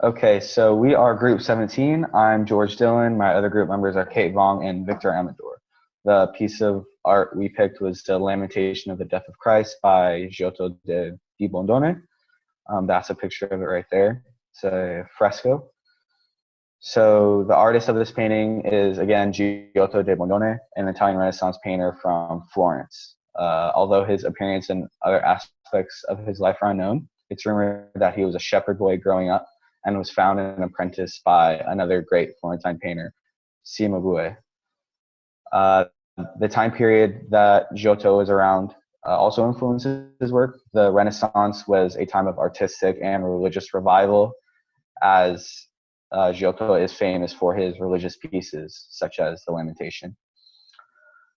Okay, so we are Group 17. I'm George Dillon. My other group members are Kate Vong and Victor Amador. The piece of art we picked was the Lamentation of the Death of Christ by Giotto Di Bondone. That's a picture of it right there. It's a fresco. So the artist of this painting is, again, Giotto Di Bondone, an Italian Renaissance painter from Florence. Although his appearance and other aspects of his life are unknown, it's rumored that he was a shepherd boy growing up and was found and apprenticed by another great Florentine painter, Cimabue. The time period that Giotto was around also influences his work. The Renaissance was a time of artistic and religious revival, as Giotto is famous for his religious pieces, such as the Lamentation.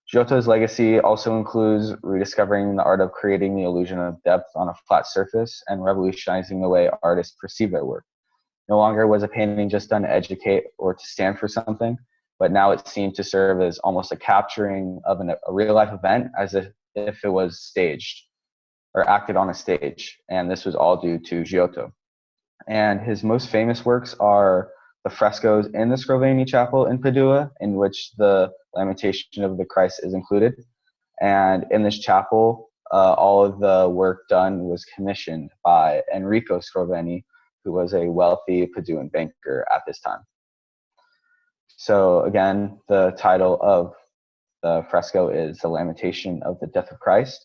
Giotto's legacy also includes rediscovering the art of creating the illusion of depth on a flat surface and revolutionizing the way artists perceive their work. No longer was a painting just done to educate or to stand for something, but now it seemed to serve as almost a capturing of a real-life event, as if it was staged or acted on a stage. And this was all due to Giotto. And his most famous works are the frescoes in the Scrovegni Chapel in Padua, in which the Lamentation of the Christ is included. And in this chapel, all of the work done was commissioned by Enrico Scrovegni, who was a wealthy Paduan banker at this time. So again, the title of the fresco is The Lamentation of the Death of Christ.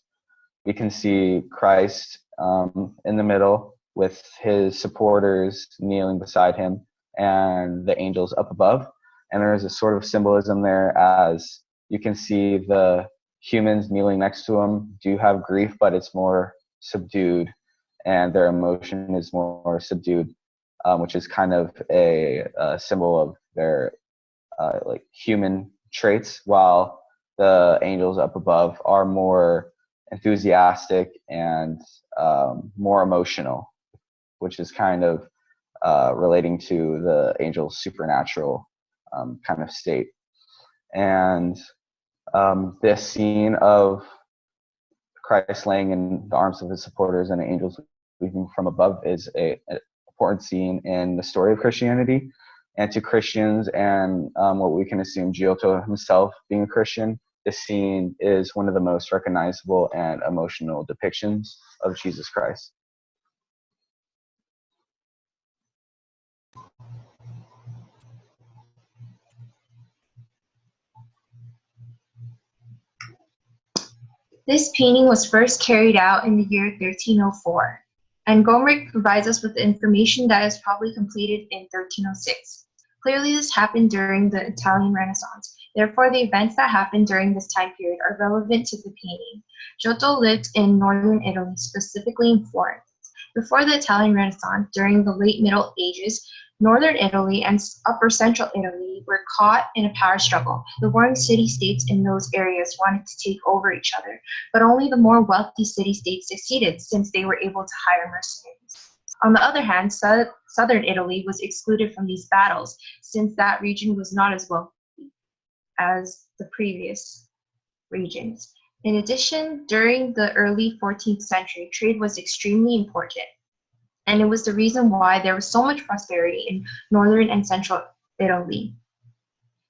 We can see Christ in the middle with his supporters kneeling beside him and the angels up above. And there's a sort of symbolism there, as you can see the humans kneeling next to him do have grief, but it's more subdued, and their emotion is more subdued, which is kind of a symbol of their like human traits, while the angels up above are more enthusiastic and more emotional, which is kind of relating to the angel's supernatural kind of state. And this scene of Christ laying in the arms of his supporters and the angels weeping from above is an important scene in the story of Christianity. And to Christians, and what we can assume Giotto himself being a Christian, this scene is one of the most recognizable and emotional depictions of Jesus Christ. This painting was first carried out in the year 1304, and Gomrich provides us with the information that is probably completed in 1306. Clearly, this happened during the Italian Renaissance. Therefore, the events that happened during this time period are relevant to the painting. Giotto lived in northern Italy, specifically in Florence. Before the Italian Renaissance, during the late Middle Ages, northern Italy and upper central Italy were caught in a power struggle. The warring city-states in those areas wanted to take over each other, but only the more wealthy city-states succeeded, since they were able to hire mercenaries. On the other hand, southern Italy was excluded from these battles, since that region was not as wealthy as the previous regions. In addition, during the early 14th century, trade was extremely important, and it was the reason why there was so much prosperity in northern and central Italy.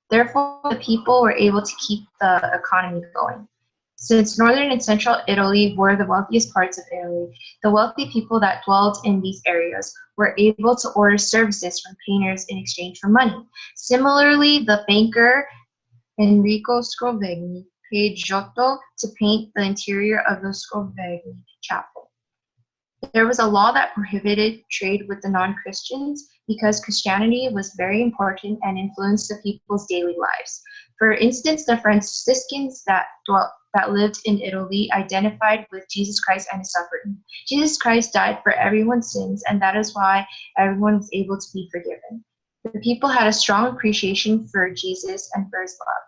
Therefore, the people were able to keep the economy going. Since northern and central Italy were the wealthiest parts of Italy, the wealthy people that dwelled in these areas were able to order services from painters in exchange for money. Similarly, the banker Enrico Scrovegni paid Giotto to paint the interior of the Scrovegni chapel. There was a law that prohibited trade with the non-Christians because Christianity was very important and influenced the people's daily lives. For instance, the Franciscans that lived in Italy identified with Jesus Christ and his suffering. Jesus Christ died for everyone's sins, and that is why everyone was able to be forgiven. The people had a strong appreciation for Jesus and for his love.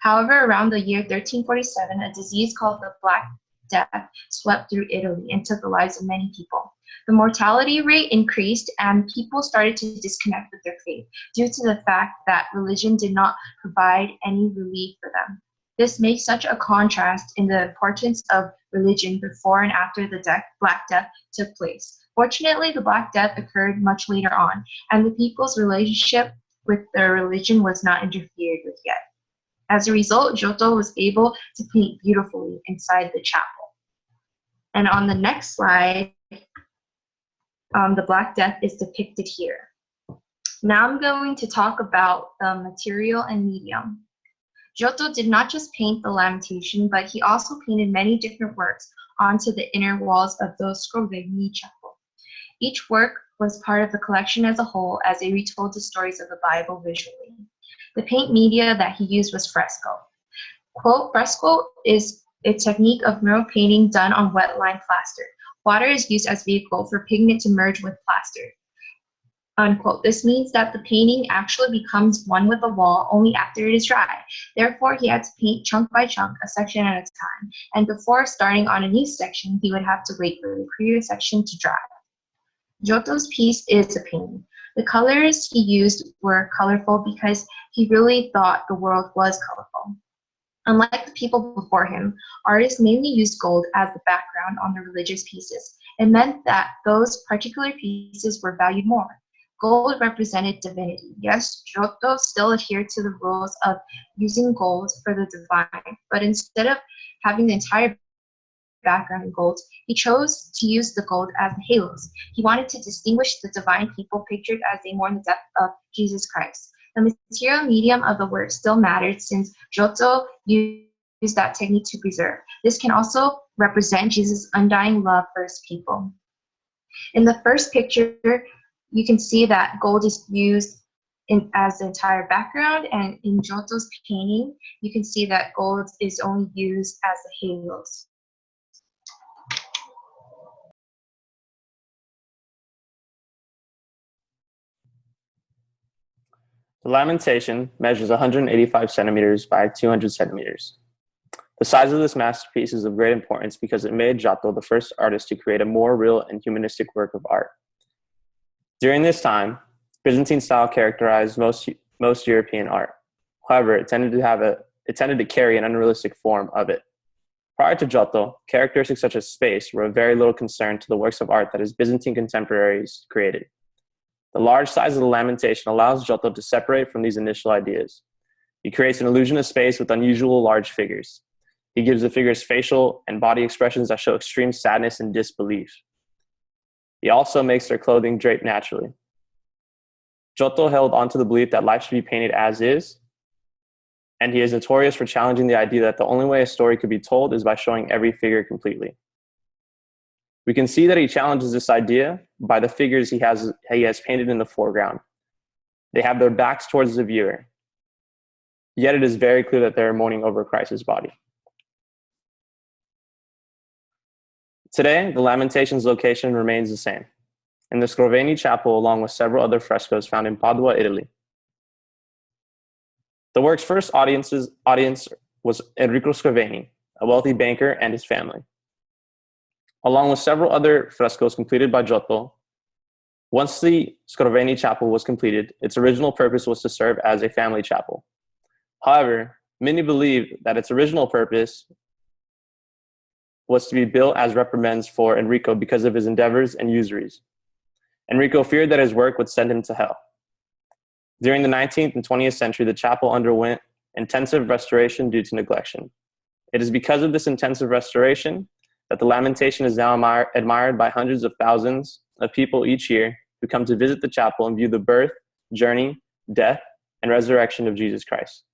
However, around the year 1347, a disease called the Black Death swept through Italy and took the lives of many people. The mortality rate increased, and people started to disconnect with their faith due to the fact that religion did not provide any relief for them. This makes such a contrast in the importance of religion before and after the Black Death took place. Fortunately, the Black Death occurred much later on, and the people's relationship with their religion was not interfered with yet. As a result, Giotto was able to paint beautifully inside the chapel. And on the next slide, the Black Death is depicted here. Now I'm going to talk about the material and medium. Giotto did not just paint the Lamentation, but he also painted many different works onto the inner walls of the Scrovegni chapel. Each work was part of the collection as a whole, as they retold the stories of the Bible visually. The paint media that he used was fresco. Quote, fresco is a technique of mural painting done on wet lime plaster. Water is used as vehicle for pigment to merge with plaster. Unquote. This means that the painting actually becomes one with the wall only after it is dry. Therefore, he had to paint chunk by chunk, a section at a time. And before starting on a new section, he would have to wait for the previous section to dry. Giotto's piece is a painting. The colors he used were colorful because he really thought the world was colorful. Unlike the people before him, artists mainly used gold as the background on the religious pieces. It meant that those particular pieces were valued more. Gold represented divinity. Yes, Giotto still adhered to the rules of using gold for the divine, but instead of having the entire background in gold, he chose to use the gold as the halos. He wanted to distinguish the divine people pictured as they mourn the death of Jesus Christ. The material medium of the work still mattered since Giotto used that technique to preserve. This can also represent Jesus' undying love for his people. In the first picture, you can see that gold is used as the entire background, and in Giotto's painting, you can see that gold is only used as the halos. The Lamentation measures 185 centimeters by 200 centimeters. The size of this masterpiece is of great importance because it made Giotto the first artist to create a more real and humanistic work of art. During this time, Byzantine style characterized most European art. However, it tended to carry an unrealistic form of it. Prior to Giotto, characteristics such as space were of very little concern to the works of art that his Byzantine contemporaries created. The large size of the Lamentation allows Giotto to separate from these initial ideas. He creates an illusion of space with unusual large figures. He gives the figures facial and body expressions that show extreme sadness and disbelief. He also makes their clothing drape naturally. Giotto held onto the belief that life should be painted as is, and he is notorious for challenging the idea that the only way a story could be told is by showing every figure completely. We can see that he challenges this idea by the figures he has painted in the foreground. They have their backs towards the viewer, yet it is very clear that they are mourning over Christ's body. Today, the Lamentation's location remains the same, in the Scrovegni Chapel along with several other frescoes found in Padua, Italy. The work's first audience was Enrico Scrovegni, a wealthy banker and his family. Along with several other frescoes completed by Giotto, once the Scrovegni Chapel was completed, its original purpose was to serve as a family chapel. However, many believe that its original purpose was to be built as reprimands for Enrico because of his endeavors and usuries. Enrico feared that his work would send him to hell. During the 19th and 20th century, the chapel underwent intensive restoration due to neglection. It is because of this intensive restoration that the Lamentation is now admired by hundreds of thousands of people each year who come to visit the chapel and view the birth, journey, death, and resurrection of Jesus Christ.